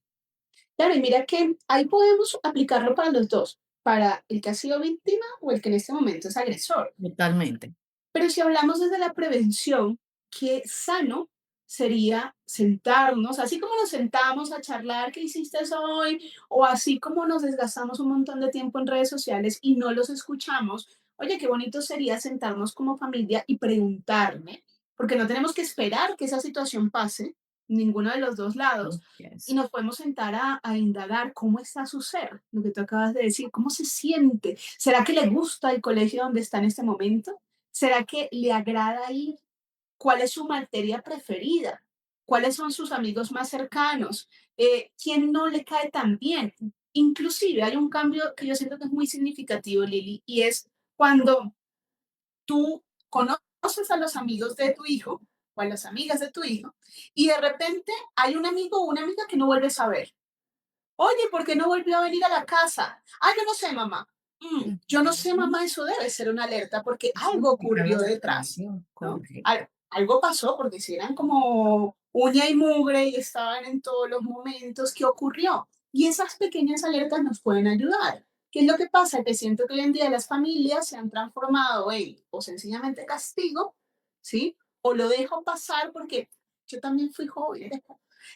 Claro, y mira que ahí podemos aplicarlo para los dos, para el que ha sido víctima o el que en este momento es agresor. Totalmente. Pero si hablamos desde la prevención, qué sano sería sentarnos, así como nos sentamos a charlar, ¿qué hiciste hoy? O así como nos desgastamos un montón de tiempo en redes sociales y no los escuchamos, oye, qué bonito sería sentarnos como familia y preguntarme, porque no tenemos que esperar que esa situación pase, ninguno de los dos lados, y Yes. nos podemos sentar a indagar cómo está su ser, lo que tú acabas de decir, cómo se siente. ¿Será que le gusta el colegio donde está en este momento? ¿Será que le agrada ir? ¿Cuál es su materia preferida? ¿Cuáles son sus amigos más cercanos? ¿Quién no le cae tan bien? Inclusive hay un cambio que yo siento que es muy significativo, Lili, y es cuando tú conoces a los amigos de tu hijo o a las amigas de tu hijo y de repente hay un amigo o una amiga que no vuelves a ver. Oye, ¿por qué no volvió a venir a la casa? Ah, yo no sé, mamá. Yo no sé, Ujú. mamá, eso debe ser una alerta porque algo Significado ocurrió de detrás, cambio, ¿no? correcto. Algo pasó porque si eran como uña y mugre y estaban en todos los momentos, ¿qué ocurrió? Y esas pequeñas alertas nos pueden ayudar. ¿Qué es lo que pasa? Que siento que hoy en día las familias se han transformado en o sencillamente castigo, ¿sí? O lo dejo pasar porque yo también fui joven.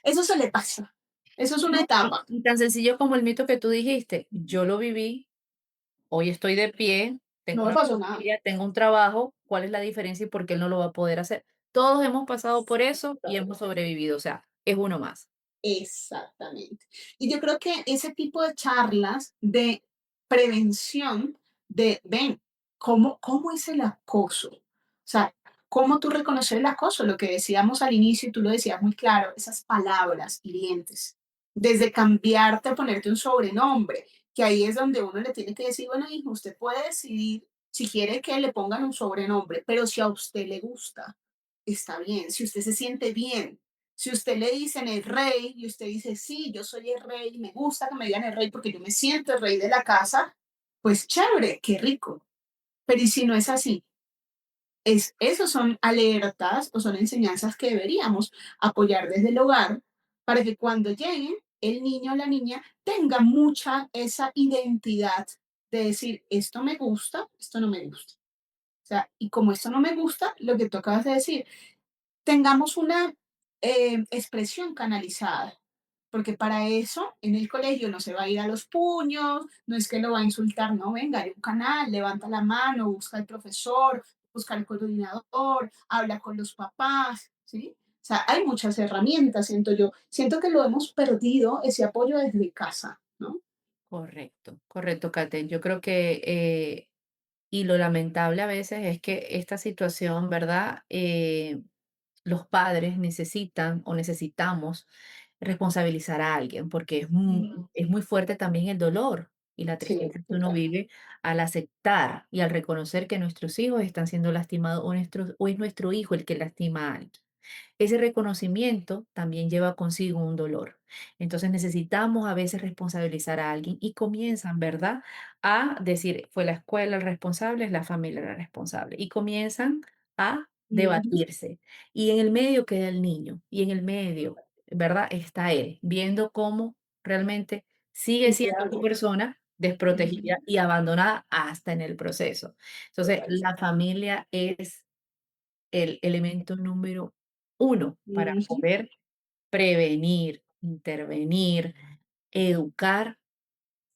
Eso se le pasa. Eso es una No, etapa. y tan sencillo como el mito que tú dijiste, yo lo viví, hoy estoy de pie, tengo No me una pasó nada. familia, tengo un trabajo, ¿cuál es la diferencia y por qué él no lo va a poder hacer? Todos hemos pasado por eso y hemos sobrevivido, o sea, es uno más. Exactamente. Y yo creo que ese tipo de charlas de prevención de, ven, ¿cómo es el acoso? O sea, ¿cómo tú reconocer el acoso? Lo que decíamos al inicio, y tú lo decías muy claro, esas palabras hirientes. Desde cambiarte a ponerte un sobrenombre, que ahí es donde uno le tiene que decir, bueno, hijo, usted puede decidir si quiere que le pongan un sobrenombre, pero si a usted le gusta, está bien. Si usted se siente bien, si usted le dicen el rey y usted dice, sí, yo soy el rey, me gusta que me digan el rey porque yo me siento el rey de la casa, pues chévere, qué rico. Pero ¿y si no es así? Esos son alertas o son enseñanzas que deberíamos apoyar desde el hogar para que cuando lleguen el niño o la niña tenga mucha esa identidad de decir, esto me gusta, esto no me gusta. O sea, y como esto no me gusta, lo que tú acabas de decir, tengamos una expresión canalizada, porque para eso en el colegio no se va a ir a los puños, no es que lo va a insultar, no, venga, hay un canal, levanta la mano, busca al profesor, busca al coordinador, habla con los papás, ¿sí? O sea, hay muchas herramientas, siento yo. Siento que lo hemos perdido, ese apoyo desde casa, ¿no? Correcto, correcto, Kate. Yo creo que, y lo lamentable a veces es que esta situación, ¿verdad? Los padres necesitan o necesitamos responsabilizar a alguien, porque Mm. es muy fuerte también el dolor y la Sí, tristeza que uno total. vive al aceptar y al reconocer que nuestros hijos están siendo lastimados o es nuestro hijo el que lastima a alguien. Ese reconocimiento también lleva consigo un dolor. Entonces necesitamos a veces responsabilizar a alguien y comienzan, ¿verdad? A decir, fue la escuela el responsable, es la familia la responsable. Y comienzan a Ujú. debatirse. Y en el medio queda el niño. Y en el medio, ¿verdad? Está él, viendo cómo realmente sigue ¿Y qué siendo una hago? persona Ujú. desprotegida y abandonada hasta en el proceso. Entonces, Total. la familia es el elemento número uno para Ujú. poder prevenir, intervenir, educar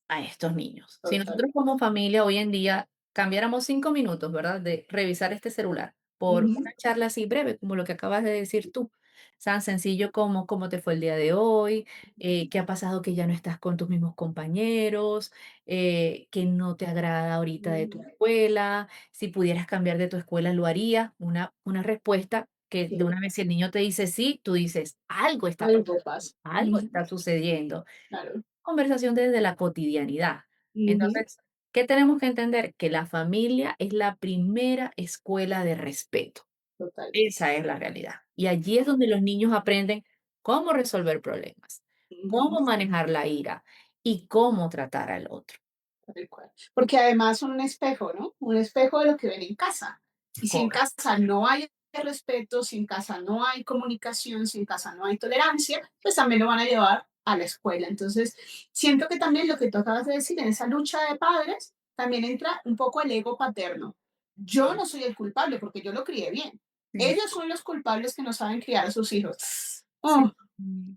a estos niños. Si Total. nosotros como familia hoy en día cambiáramos 5 minutos, ¿verdad? De revisar este celular por Ujú. una charla así breve, como lo que acabas de decir tú, tan sencillo como cómo te fue el día de hoy, qué ha pasado que ya no estás con tus mismos compañeros, qué no te agrada ahorita de tu Ujú. escuela, si pudieras cambiar de tu escuela, ¿lo harías? Una respuesta que de Sí, una vez si el niño te dice sí, tú dices, algo está pasando, algo pasa. algo Ujú. está sucediendo. Claro. Conversación desde la cotidianidad. Ujú. Entonces, ¿qué tenemos que entender? Que la familia es la primera escuela de respeto. Total. Esa es la realidad. Y allí es donde los niños aprenden cómo resolver problemas, Ujú. cómo manejar la ira y cómo tratar al otro. Tal cual. Porque además son un espejo, ¿no? Un espejo de lo que ven en casa. Y si en Correcto. casa no hay respeto, si en casa no hay comunicación, si en casa no hay tolerancia, pues también lo van a llevar a la escuela. Entonces, siento que también lo que tú acabas de decir, en esa lucha de padres, también entra un poco el ego paterno. Yo Sí, no soy el culpable porque yo lo crié bien. sí, Ellos son los culpables que no saben criar a sus hijos. sí. Oh,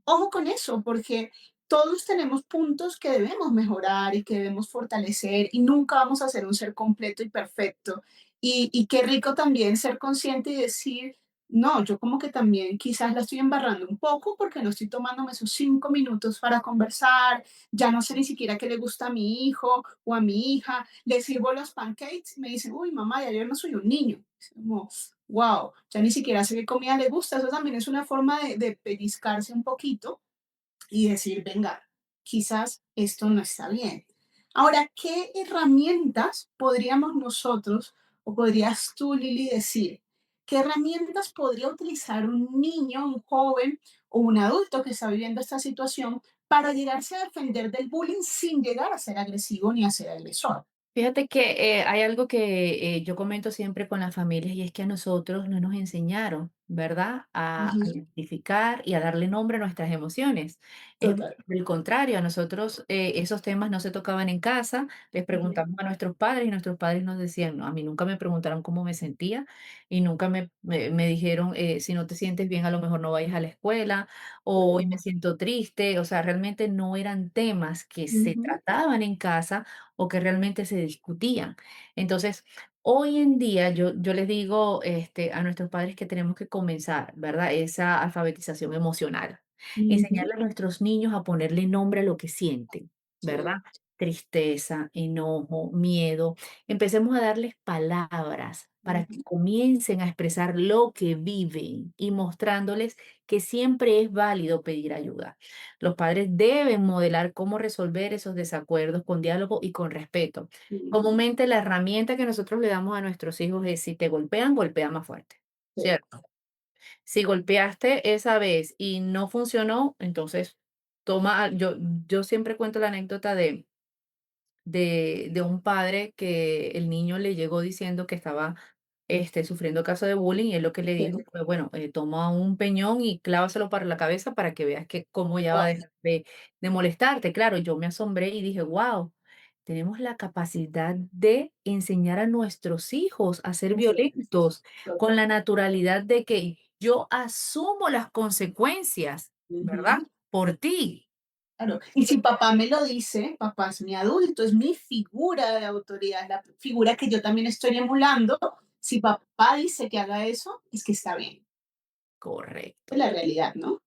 ojo con eso, porque todos tenemos puntos que debemos mejorar y que debemos fortalecer y nunca vamos a ser un ser completo y perfecto. Y qué rico también ser consciente y decir, no, yo como que también quizás la estoy embarrando un poco porque no estoy tomándome esos 5 minutos para conversar, ya no sé ni siquiera qué le gusta a mi hijo o a mi hija, le sirvo los pancakes y me dicen, uy, mamá, ya yo no soy un niño. Es como, wow, ya ni siquiera sé qué comida le gusta. Eso también es una forma de pellizcarse un poquito y decir, venga, quizás esto no está bien. Ahora, ¿qué herramientas podríamos nosotros o podrías tú, Lili, decir? ¿Qué herramientas podría utilizar un niño, un joven o un adulto que está viviendo esta situación para llegarse a defender del bullying sin llegar a ser agresivo ni a ser agresor? Fíjate que hay algo que yo comento siempre con las familias y es que a nosotros no nos enseñaron, ¿verdad? A Ujú. identificar y a darle nombre a nuestras emociones. Es Total. el contrario, a nosotros esos temas no se tocaban en casa, les Ujú. preguntamos a nuestros padres y nuestros padres nos decían, no, a mí nunca me preguntaron cómo me sentía y nunca me dijeron, si no te sientes bien, a lo mejor no vayas a la escuela o hoy me siento triste. O sea, realmente no eran temas que se Ujú. trataban en casa o que realmente se discutían. Entonces, hoy en día yo les digo a nuestros padres que tenemos que comenzar, ¿verdad? Esa alfabetización emocional. Ujú. Enseñarle a nuestros niños a ponerle nombre a lo que sienten, ¿verdad? Sí. Tristeza, enojo, miedo. Empecemos a darles palabras para que Ujú. comiencen a expresar lo que viven y mostrándoles que siempre es válido pedir ayuda. Los padres deben modelar cómo resolver esos desacuerdos con diálogo y con respeto. Ujú. Comúnmente la herramienta que nosotros le damos a nuestros hijos es si te golpean, golpea más fuerte, Sí. ¿cierto? Si golpeaste esa vez y no funcionó, entonces yo siempre cuento la anécdota de un padre que el niño le llegó diciendo que estaba sufriendo caso de bullying y él lo que le Sí. dijo fue, bueno, toma un peñón y clávaselo para la cabeza para que veas que cómo ya va a Wow. dejar de molestarte. Claro, yo me asombré y dije, wow, tenemos la capacidad de enseñar a nuestros hijos a ser Así es. violentos con Total. la naturalidad de que yo asumo las consecuencias, ¿verdad? Ujú. Por ti. Claro. Y si papá me lo dice, papá es mi adulto, es mi figura de autoridad, la figura que yo también estoy emulando. Si papá dice que haga eso, es que está bien. Es Correcto. la realidad, ¿no?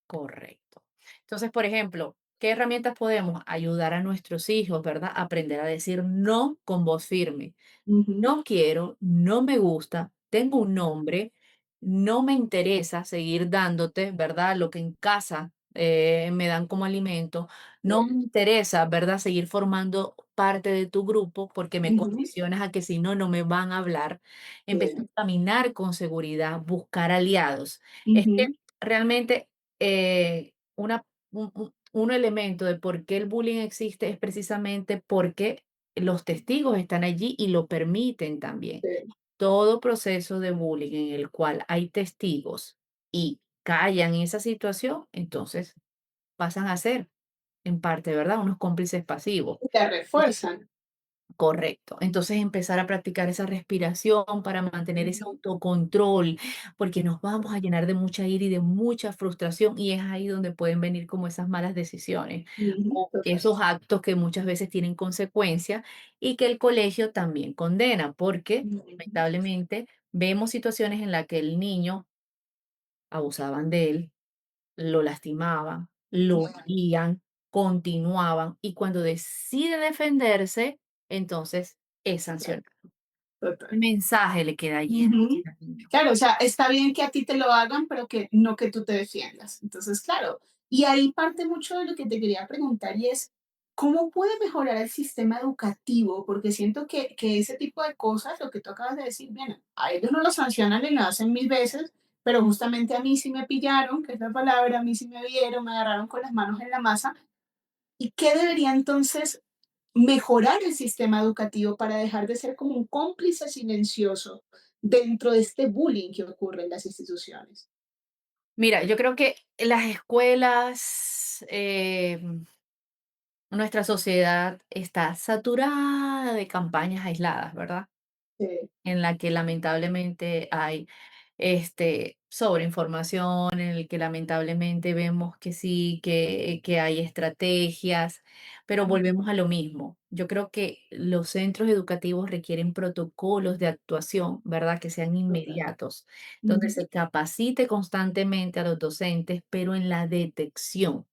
Correcto. Entonces, por ejemplo, ¿qué herramientas podemos ayudar a nuestros hijos, ¿verdad? A aprender a decir no con voz firme. Ujú. No quiero, no me gusta, tengo un nombre, no me interesa seguir dándote, ¿verdad? Lo que en casa me dan como alimento, no me Sí. interesa, ¿verdad? Seguir formando parte de tu grupo porque me Ujú, condicionas a que si no, no me van a hablar. Empezar sí, a caminar con seguridad, buscar aliados. Es que ujú, realmente un elemento de por qué el bullying existe es precisamente porque los testigos están allí y lo permiten también. sí, Todo proceso de bullying en el cual hay testigos y callan esa situación, entonces pasan a ser, en parte, ¿verdad? Unos cómplices pasivos. y te refuerzan. Correcto. Entonces empezar a practicar esa respiración para mantener ese Ujú, autocontrol, porque nos vamos a llenar de mucha ira y de mucha frustración y es ahí donde pueden venir como esas malas decisiones ujú, o total. esos actos que muchas veces tienen consecuencias y que el colegio también condena, porque Ujú, lamentablemente vemos situaciones en las que el niño abusaban de él, lo lastimaban, lo herían, continuaban y cuando decide defenderse, entonces es total, sancionado. total. El mensaje le queda allí Ujú. al niño. Claro, o sea, está bien que a ti te lo hagan, pero que no que tú te defiendas. Entonces, claro, y ahí parte mucho de lo que te quería preguntar y es, ¿cómo puede mejorar el sistema educativo? Porque siento que ese tipo de cosas, lo que tú acabas de decir, bien, a ellos no los sancionan y lo hacen mil veces, pero justamente a mí sí me pillaron, que es la palabra, a mí sí me vieron, me agarraron con las manos en la masa. ¿Y qué debería entonces mejorar el sistema educativo para dejar de ser como un cómplice silencioso dentro de este bullying que ocurre en las instituciones? Mira, yo creo que las escuelas, nuestra sociedad está saturada de campañas aisladas, ¿verdad? Sí, En la que lamentablemente hay sobreinformación, en el que lamentablemente vemos que sí, que hay estrategias, pero ujú, volvemos a lo mismo. Yo creo que los centros educativos requieren protocolos de actuación, ¿verdad? Que sean total. inmediatos, donde Ujú, se capacite constantemente a los docentes, pero en la detección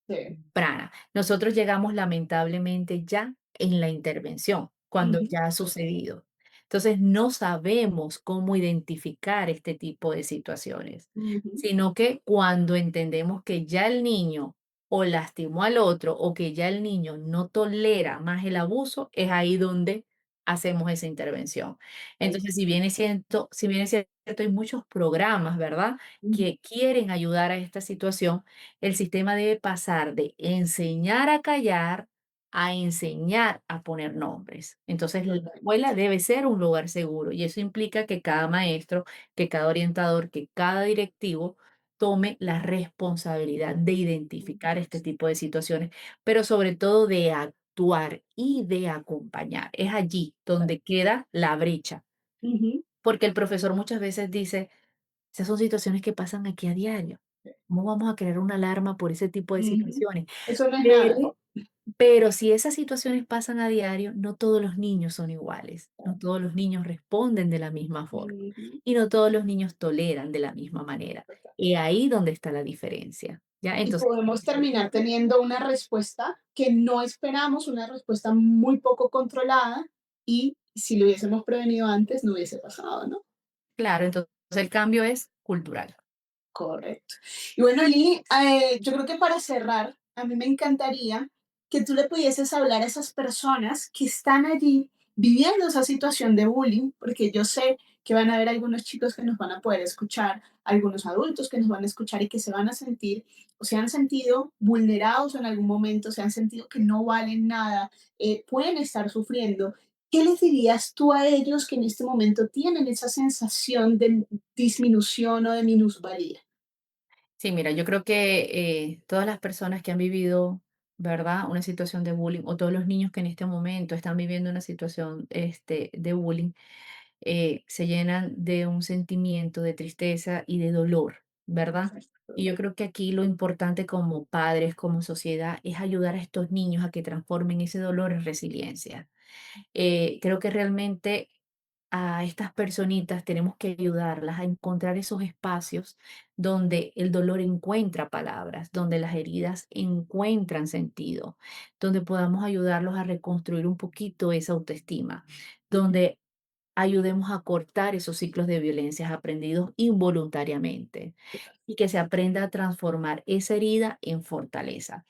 sí, temprana. Nosotros llegamos lamentablemente ya en la intervención, cuando ujú, ya ha total. sucedido. Entonces, no sabemos cómo identificar este tipo de situaciones, Ujú, sino que cuando entendemos que ya el niño o lastimó al otro o que ya el niño no tolera más el abuso, es ahí donde hacemos esa intervención. ahí Entonces, si bien es cierto, hay muchos programas, ¿verdad?, ujú, que quieren ayudar a esta situación, el sistema debe pasar de enseñar a callar a enseñar a poner nombres. Entonces, la total. escuela debe ser un lugar seguro y eso implica que cada maestro, que cada orientador, que cada directivo tome la responsabilidad de identificar este tipo de situaciones, pero sobre todo de actuar y de acompañar. Es allí donde queda la brecha, Ujú, porque el profesor muchas veces dice, esas son situaciones que pasan aquí a diario. ¿Cómo vamos a crear una alarma por ese tipo de ujú. situaciones? Eso no es nada. Pero pero si esas situaciones pasan a diario, no todos los niños son iguales, no todos los niños responden de la misma forma Ujú, y no todos los niños toleran de la misma manera. total. Y ahí donde está la diferencia, ¿ya? Y Entonces, podemos terminar teniendo una respuesta que no esperamos, una respuesta muy poco controlada y si lo hubiésemos prevenido antes no hubiese pasado, ¿no? claro, entonces el cambio es cultural. Correcto. Y bueno, Lili, yo creo que para cerrar, a mí me encantaría que tú le pudieses hablar a esas personas que están allí viviendo esa situación de bullying, porque yo sé que van a haber algunos chicos que nos van a poder escuchar, algunos adultos que nos van a escuchar y que se van a sentir o se han sentido vulnerados en algún momento, se han sentido que no valen nada, pueden estar sufriendo. ¿Qué les dirías tú a ellos que en este momento tienen esa sensación de disminución o de minusvalía? Sí, mira, yo creo que todas las personas que han vivido, ¿verdad?, una situación de bullying o todos los niños que en este momento están viviendo una situación de bullying, se llenan de un sentimiento de tristeza y de dolor, ¿verdad? Y yo creo que aquí lo importante como padres, como sociedad, es ayudar a estos niños a que transformen ese dolor en resiliencia. Creo que realmente a estas personitas tenemos que ayudarlas a encontrar esos espacios donde el dolor encuentra palabras, donde las heridas encuentran sentido, donde podamos ayudarlos a reconstruir un poquito esa autoestima, donde ayudemos a cortar esos ciclos de violencias aprendidos involuntariamente y que se aprenda a transformar esa herida en fortaleza.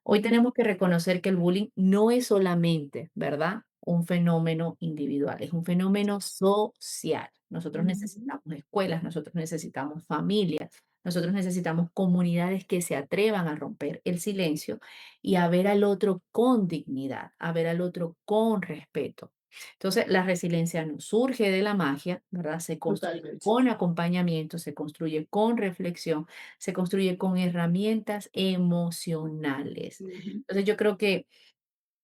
Hoy tenemos que reconocer que el bullying no es solamente, ¿verdad? Un fenómeno individual, es un fenómeno social. Nosotros Ujú. necesitamos escuelas, nosotros necesitamos familias, nosotros necesitamos comunidades que se atrevan a romper el silencio y a ver al otro con dignidad, a ver al otro con respeto. Entonces, la resiliencia no surge de la magia, ¿verdad? Se construye Totalmente. con acompañamiento, se construye con reflexión, se construye con herramientas emocionales. Ujú. Entonces, yo creo que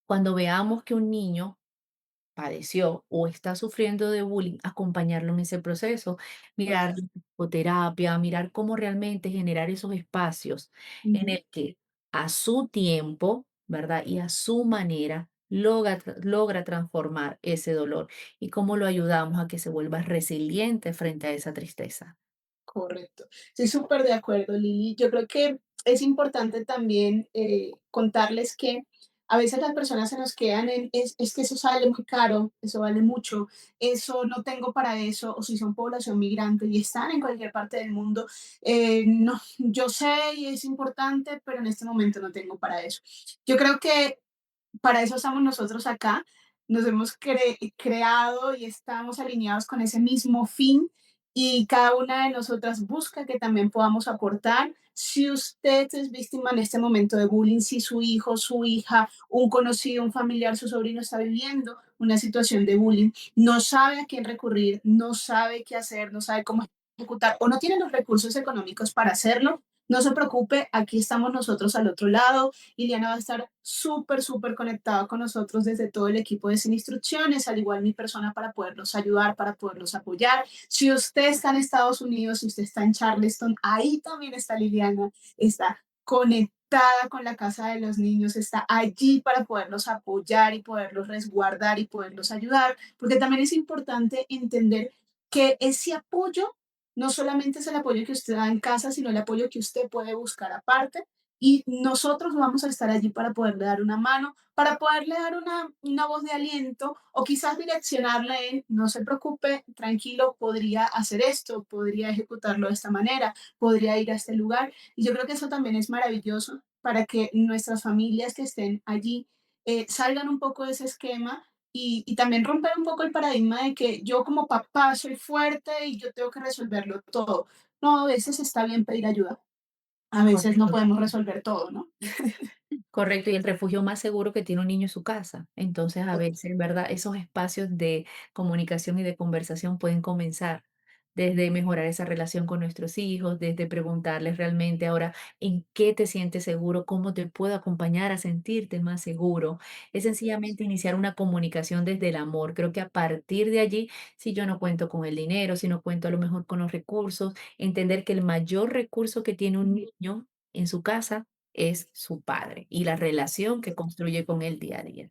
cuando veamos que un niño padeció o está sufriendo de bullying, acompañarlo en ese proceso, mirar Total. la psicoterapia, mirar cómo realmente generar esos espacios en Ujú. el que a su tiempo, ¿verdad? Y a su manera logra transformar ese dolor y cómo lo ayudamos a que se vuelva resiliente frente a esa tristeza. Correcto. Estoy súper de acuerdo, Lili. Yo creo que es importante también contarles que a veces las personas se nos quedan en, es que eso sale muy caro, eso vale mucho, eso no tengo para eso, o si son población migrante y están en cualquier parte del mundo, no, yo sé y es importante, pero en este momento no tengo para eso. Yo creo que para eso estamos nosotros acá. Nos hemos creado y estamos alineados con ese mismo fin y cada una de nosotras busca que también podamos aportar. Si usted es víctima en este momento de bullying, si su hijo, su hija, un conocido, un familiar, su sobrino está viviendo una situación de bullying, no sabe a quién recurrir, no sabe qué hacer, no sabe cómo ejecutar o no tiene los recursos económicos para hacerlo, no se preocupe, aquí estamos nosotros al otro lado. Iliana va a estar súper, súper conectada con nosotros desde todo el equipo de Sin Instrucciones, al igual mi persona para poderlos ayudar, para poderlos apoyar. Si usted está en Estados Unidos, si usted está en Charleston, ahí también está Liliana, está conectada con la Casa de los Niños, está allí para poderlos apoyar y poderlos resguardar y poderlos ayudar, porque también es importante entender que ese apoyo no solamente es el apoyo que usted da en casa, sino el apoyo que usted puede buscar aparte y nosotros vamos a estar allí para poderle dar una mano, para poderle dar una voz de aliento o quizás direccionarle en, no se preocupe, tranquilo, podría hacer esto, podría ejecutarlo de esta manera, podría ir a este lugar. Y yo creo que eso también es maravilloso para que nuestras familias que estén allí salgan un poco de ese esquema y también romper un poco el paradigma de que yo como papá soy fuerte y yo tengo que resolverlo todo. No, a veces está bien pedir ayuda. A veces no Correcto. podemos resolver todo, ¿no? Correcto, y el refugio más seguro que tiene un niño es su casa. Entonces, a veces, ¿verdad? Esos espacios de comunicación y de conversación pueden comenzar desde mejorar esa relación con nuestros hijos, desde preguntarles realmente ahora en qué te sientes seguro, cómo te puedo acompañar a sentirte más seguro. Es sencillamente iniciar una comunicación desde el amor. Creo que a partir de allí, si yo no cuento con el dinero, si no cuento a lo mejor con los recursos, entender que el mayor recurso que tiene un niño en su casa es su padre y la relación que construye con él día a día.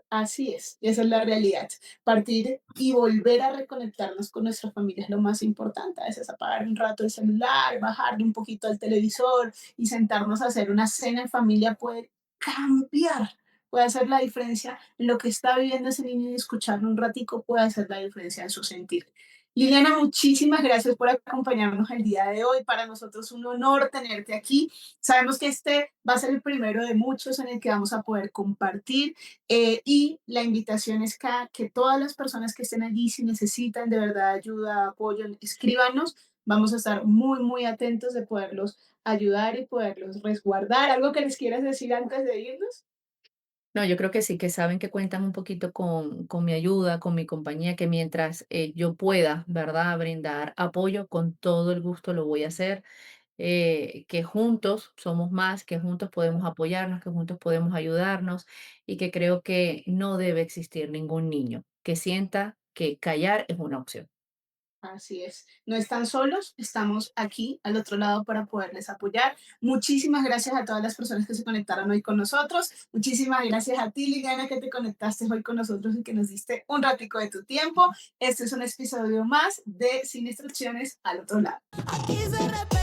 Así es, y esa es la realidad. Partir y volver a reconectarnos con nuestra familia es lo más importante. A veces apagar un rato el celular, bajarle un poquito al televisor y sentarnos a hacer una cena en familia puede cambiar, puede hacer la diferencia. Lo que está viviendo ese niño y escucharlo un ratico puede hacer la diferencia en su sentir. Liliana, muchísimas gracias por acompañarnos el día de hoy. Para nosotros un honor tenerte aquí. Sabemos que este va a ser el primero de muchos en el que vamos a poder compartir y la invitación es que todas las personas que estén allí, si necesitan de verdad ayuda, apoyo, escríbanos. Vamos a estar muy, muy atentos de poderlos ayudar y poderlos resguardar. ¿Algo que les quieras decir antes de irnos? No, yo creo que sí, que saben que cuentan un poquito con mi ayuda, con mi compañía, que mientras yo pueda, ¿verdad?, brindar apoyo, con todo el gusto lo voy a hacer, que juntos somos más, que juntos podemos apoyarnos, que juntos podemos ayudarnos y que creo que no debe existir ningún niño que sienta que callar es una opción. Así es. No están solos, estamos aquí al otro lado para poderles apoyar. Muchísimas gracias a todas las personas que se conectaron hoy con nosotros. Muchísimas gracias a ti, Liliana, que te conectaste hoy con nosotros y que nos diste un ratico de tu tiempo. Este es un episodio más de Sin Instrucciones al otro lado. Aquí se respeta.